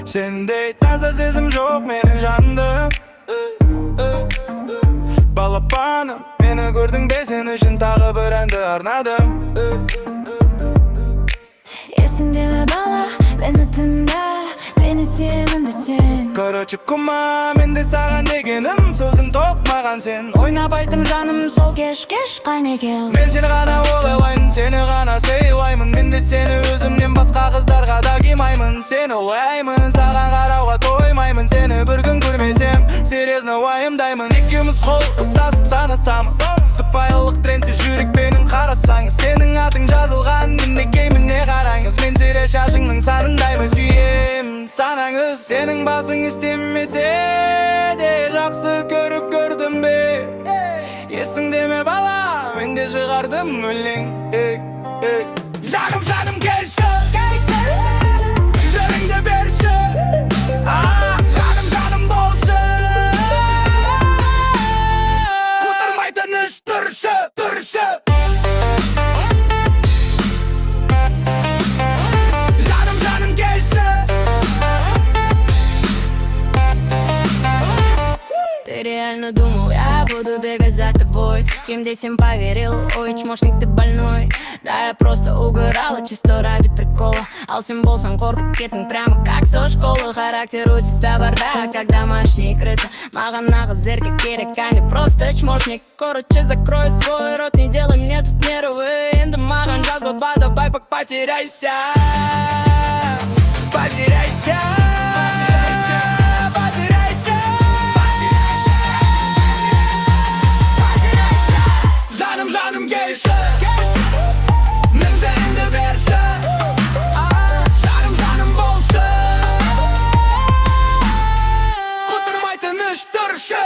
Sendey taza sezim жоқ менің жанымда. Балапаным, мені көрдің бе, сен үшін тағы бір әнді арнадым. Есіңде ме бала, мені тыңда, мені сүйемін сен. Короче, кума, менде саған дегенім, сөзім тоқмаған сен. Ойнап айтым жаным сол кеш қайне кел. Мен сені ғана ойлаймын, сені ғана сыйлаймын. Мен де сені өзімнен басқа қыздарға да қимаймын. Сені ойлаймын, саған қарауға тоймаймын. Сені бір күн көрмесем, серьезно уайымдаймын. Екеуміз қол ұстасып санасамыз, сыпайылық трендте жүрекпенен қарасаңыз. Сенің атың жазылған, мінекеймін не қараңыз. Мен сире шашыңның санындаймын, сүйем санаңыз. Сенің басың істемесе де жақсы көрдім бе? Есіңде ме бала, мен де шығардым өлең. Жаным келші, жырыңды берші, жаным болшы. Құтырмай тыныш тұршы. Жаным келші. Ты реально думал, я буду бегать за тобой? 7-10 поверил, ой, чмошник, ты больной. Да, я просто угорала, чисто ради прикола. Алсен болсам қорқып кеттің прямо как со школы. Характер у тебя бардак, как домашний крыса. Маған нағыз еркек керек, а не просто чмошник. Короче, закрой свой рот, не делай мне тут нервы. Енді маған жазба, давай потеряйся. Жаным келші, мен жайымды берші, жаным болшы. Құтырмай тыныш тұршы.